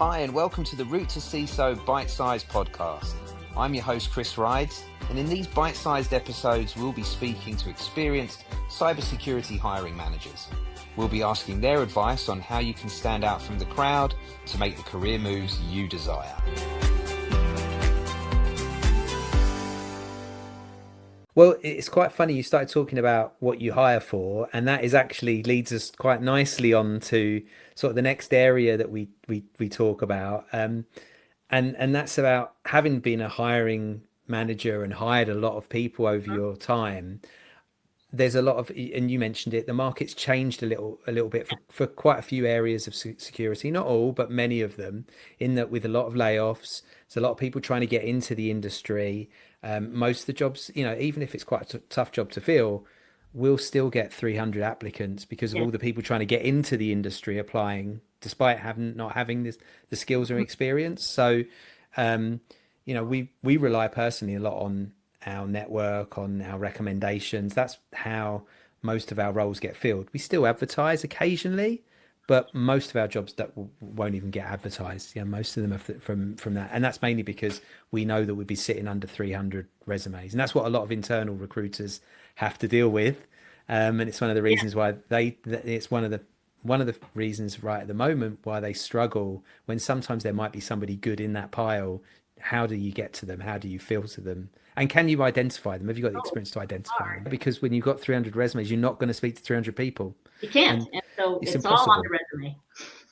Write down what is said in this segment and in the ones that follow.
Hi, and welcome to the Route to CISO Bite-Sized podcast. I'm your host, Chris Rides, and in these bite-sized episodes, we'll be speaking to experienced cybersecurity hiring managers. We'll be asking their advice on how you can stand out from the crowd to make the career moves you desire. Well, it's quite funny. You started talking about what you hire for, and that is actually leads us quite nicely on to sort of the next area that we talk about, and that's about having been a hiring manager and hired a lot of people over your time. There's a lot of, and you mentioned it, the market's changed a little bit for quite a few areas of security, not all, but many of them, in that with a lot of layoffs, there's a lot of people trying to get into the industry. Most of the jobs, even if it's quite a tough job to fill, we'll still get 300 applicants because of all the people trying to get into the industry applying, despite not having the skills or experience. So, we rely personally a lot on our network, on our recommendations. That's how most of our roles get filled. We still advertise occasionally, but most of our jobs that won't even get advertised. Most of them are from that, and that's mainly because we know that we'd be sitting under 300 resumes, and that's what a lot of internal recruiters have to deal with. And it's one of the reasons why it's one of the reasons right at the moment why they struggle, when sometimes there might be somebody good in that pile. How do you get to them? How do you filter them? And can you identify them? Have you got the experience to identify them? Because when you've got 300 resumes, you're not going to speak to 300 people. You can't. And so it's impossible. All on the resume.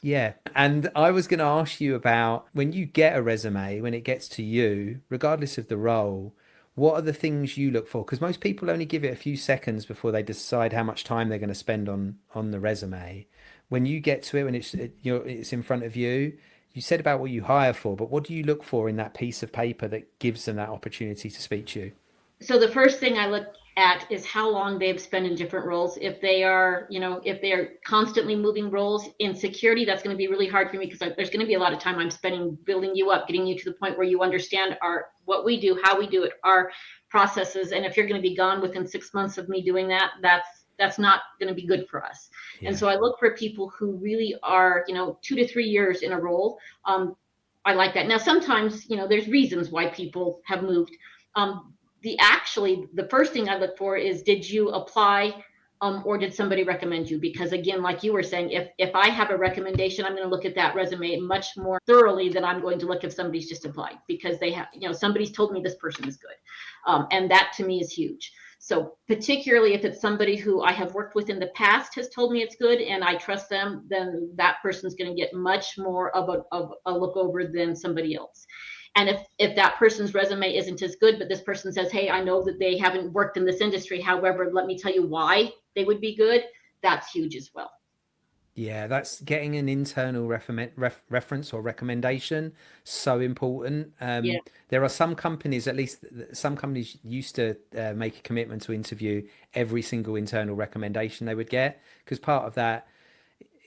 Yeah. And I was going to ask you about, when you get a resume, when it gets to you, regardless of the role, what are the things you look for? Because most people only give it a few seconds before they decide how much time they're going to spend on the resume. When you get to it, when it's in front of you, you said about what you hire for, but what do you look for in that piece of paper that gives them that opportunity to speak to you? So the first thing I look at is how long they've spent in different roles. If they are, if they are constantly moving roles in security, that's going to be really hard for me, because there's going to be a lot of time I'm spending building you up, getting you to the point where you understand what we do, how we do it, our processes. And if you're going to be gone within 6 months of me doing that, that's not going to be good for us. Yeah. And so I look for people who really are, 2 to 3 years in a role. I like that. Now, sometimes, there's reasons why people have moved. The first thing I look for is, did you apply or did somebody recommend you? Because again, like you were saying, if I have a recommendation, I'm going to look at that resume much more thoroughly than I'm going to look if somebody's just applied, because they have, somebody's told me this person is good. And that to me is huge. So particularly if it's somebody who I have worked with in the past has told me it's good and I trust them, then that person's going to get much more of a look over than somebody else. And if that person's resume isn't as good, but this person says, hey, I know that they haven't worked in this industry, however, let me tell you why they would be good, that's huge as well. Yeah, that's getting an internal reference or recommendation. So important. There are some companies, at least some companies, used to make a commitment to interview every single internal recommendation they would get, because part of that,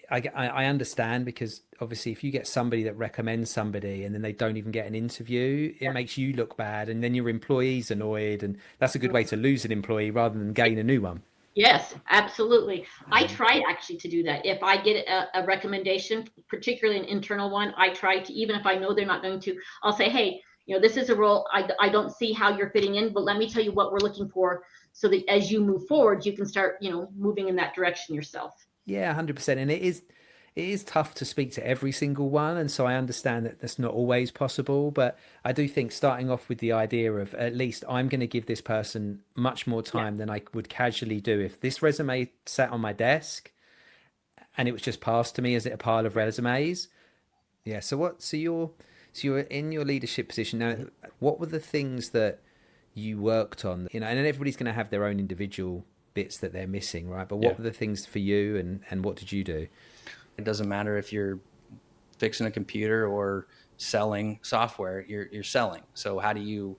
I understand, because obviously if you get somebody that recommends somebody and then they don't even get an interview, it makes you look bad, and then your employee's annoyed, and that's a good way to lose an employee rather than gain a new one. Yes, absolutely. I try actually to do that. If I get a recommendation, particularly an internal one, I try to, even if I know they're not going to, I'll say, hey, this is a role I don't see how you're fitting in, but let me tell you what we're looking for, so that as you move forward, you can start, moving in that direction yourself. Yeah, 100%. And it is tough to speak to every single one, and so I understand that that's not always possible, but I do think starting off with the idea of, at least I'm going to give this person much more time than I would casually do if this resume sat on my desk and it was just passed to me as a pile of resumes. Yeah. So you're in your leadership position now. What were the things that you worked on? And then everybody's going to have their own individual bits that they're missing, right? But what were the things for you, and what did you do? It doesn't matter if you're fixing a computer or selling software, you're selling. So how do you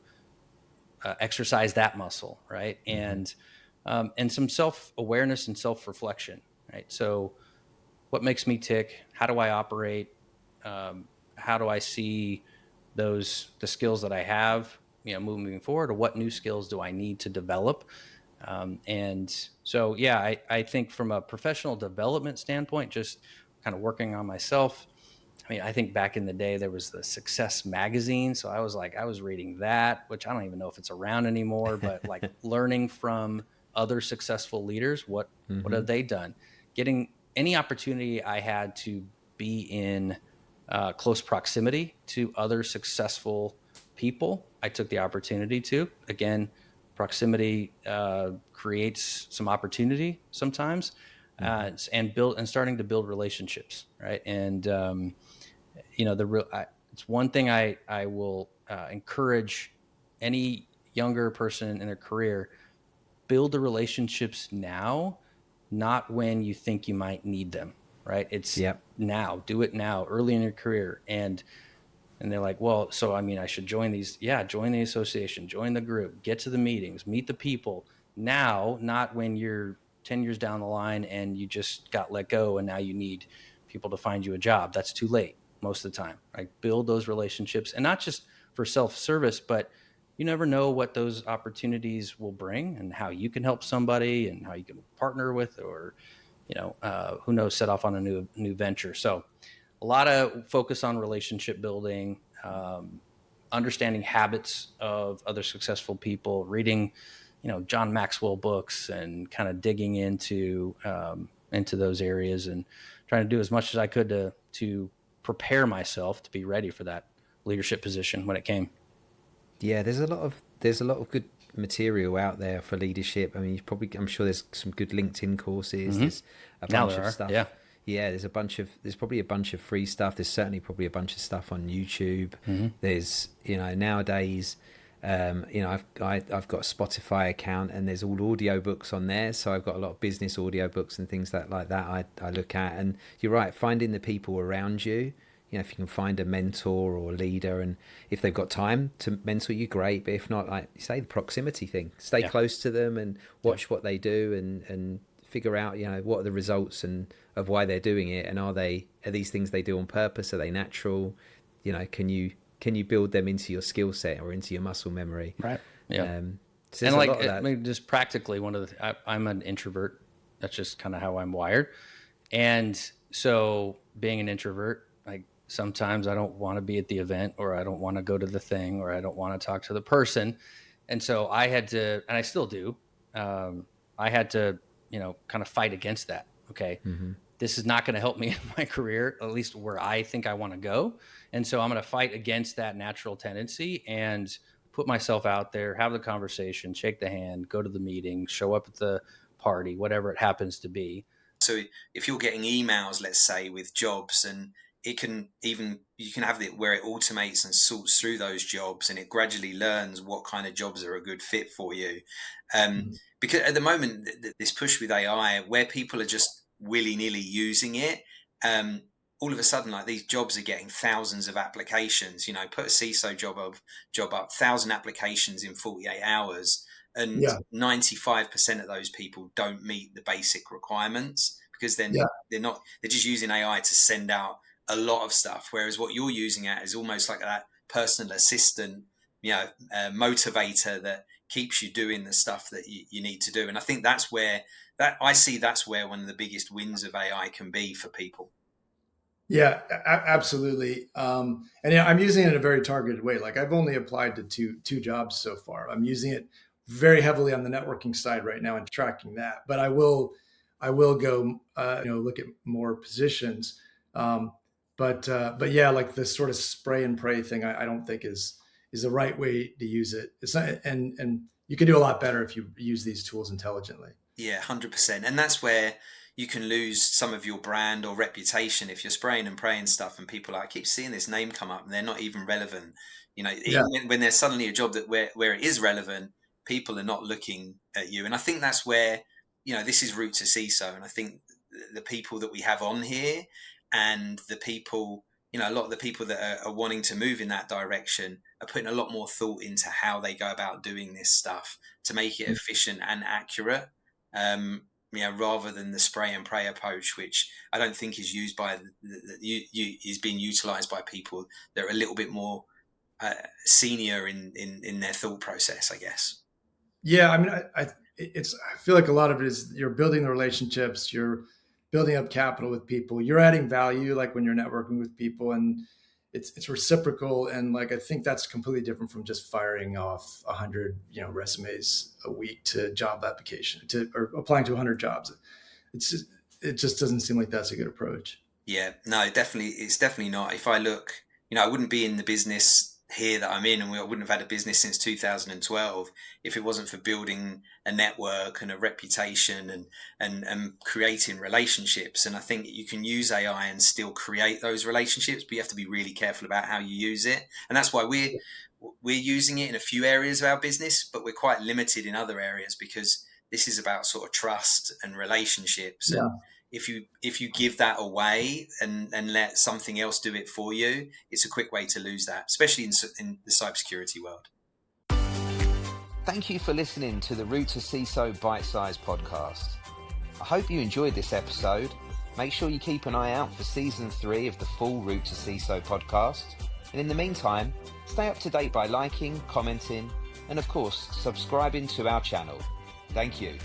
exercise that muscle, right? Mm-hmm. And some self-awareness and self-reflection, right? So what makes me tick? How do I operate? How do I see the skills that I have, moving forward, or what new skills do I need to develop? And so, I think from a professional development standpoint, just kind of working on myself, I mean, I think back in the day there was the Success magazine. So I was reading that, which I don't even know if it's around anymore, but like learning from other successful leaders, what have they done? Getting any opportunity I had to be in close proximity to other successful people, I took the opportunity to. Again, proximity creates some opportunity sometimes, and starting to build relationships, right? And it's one thing I will encourage any younger person in their career: build the relationships now, not when you think you might need them, right? It's Yep. now. Do it now, early in your career. And they're like, well, so I mean, I should join these. Yeah, join the association, join the group, get to the meetings, meet the people now, not when you're 10 years down the line and you just got let go and now you need people to find you a job. That's too late most of the time, right? Build those relationships, and not just for self-service, but you never know what those opportunities will bring and how you can help somebody and how you can partner with, or, who knows, set off on a new venture. So a lot of focus on relationship building, understanding habits of other successful people, reading, John Maxwell books, and kind of digging into those areas, and trying to do as much as I could to prepare myself to be ready for that leadership position when it came. Yeah, there's a lot of good material out there for leadership. I mean, I'm sure there's some good LinkedIn courses. There's a Now bunch there of are, stuff. yeah. Yeah, there's probably a bunch of free stuff. There's certainly probably a bunch of stuff on YouTube. There's, nowadays, I've got a Spotify account, and there's all audiobooks on there. So I've got a lot of business audiobooks and things like that I look at. And you're right, finding the people around you. If you can find a mentor or a leader, and if they've got time to mentor you, great. But if not, like you say, the proximity thing, stay close to them and watch what they do, and figure out, what are the results and of why they're doing it, and are these things they do on purpose? Are they natural? Can you build them into your skill set or into your muscle memory? Right. Yeah. So And there's a like, lot of I that. mean, just practically, I'm an introvert. That's just kind of how I'm wired. And so being an introvert, like, sometimes I don't want to be at the event, or I don't want to go to the thing, or I don't want to talk to the person. And so I had to, and I still do, I had to, kind of fight against that. Okay. This is not going to help me in my career, at least where I think I want to go. And so I'm going to fight against that natural tendency and put myself out there, have the conversation, shake the hand, go to the meeting, show up at the party, whatever it happens to be. So if you're getting emails, let's say, with jobs, and you can have it where it automates and sorts through those jobs, and it gradually learns what kind of jobs are a good fit for you. Because at the moment, this push with AI, where people are just willy-nilly using it, all of a sudden, like, these jobs are getting thousands of applications. Put a CISO job up, 1,000 applications in 48 hours. And 95% of those people don't meet the basic requirements, because then they're just using AI to send out a lot of stuff. Whereas what you're using it is almost like that personal assistant, motivator that keeps you doing the stuff that you need to do. And I think that's where one of the biggest wins of AI can be for people. Yeah, absolutely. And I'm using it in a very targeted way. Like, I've only applied to two jobs so far. I'm using it very heavily on the networking side right now and tracking that. But I will go, look at more positions. But yeah, like this sort of spray and pray thing, I don't think is the right way to use it. It's not, and you can do a lot better if you use these tools intelligently. Yeah, 100%. And that's where you can lose some of your brand or reputation if you're spraying and praying stuff, and people I keep seeing this name come up and they're not even relevant. Even when there's suddenly a job that where it is relevant, people are not looking at you. And I think that's where, this is route to CISO. And I think the people that we have on here, and the people, a lot of the people that are wanting to move in that direction, are putting a lot more thought into how they go about doing this stuff to make it efficient and accurate. Rather than the spray and pray approach, which I don't think is used by is being utilized by people that are a little bit more senior in their thought process, I guess. Yeah, I mean, I feel like a lot of it is you're building the relationships, you're building up capital with people. You're adding value, like when you're networking with people, and it's reciprocal. And like, I think that's completely different from just firing off 100, resumes a week to job application or applying to 100 jobs. It just doesn't seem like that's a good approach. Yeah, no, it's definitely not. If I look, I wouldn't be in the business here that I'm in, and I wouldn't have had a business since 2012 if it wasn't for building a network and a reputation and creating relationships. And I think you can use AI and still create those relationships, but you have to be really careful about how you use it. And that's why we're using it in a few areas of our business, but we're quite limited in other areas, because this is about sort of trust and relationships. Yeah. And if you give that away and let something else do it for you, it's a quick way to lose that, especially in the cybersecurity world. Thank you for listening to the Route to CISO Bite Size podcast. I hope you enjoyed this episode. Make sure you keep an eye out for season 3 of the full Route to CISO podcast. And in the meantime, stay up to date by liking, commenting, and of course, subscribing to our channel. Thank you.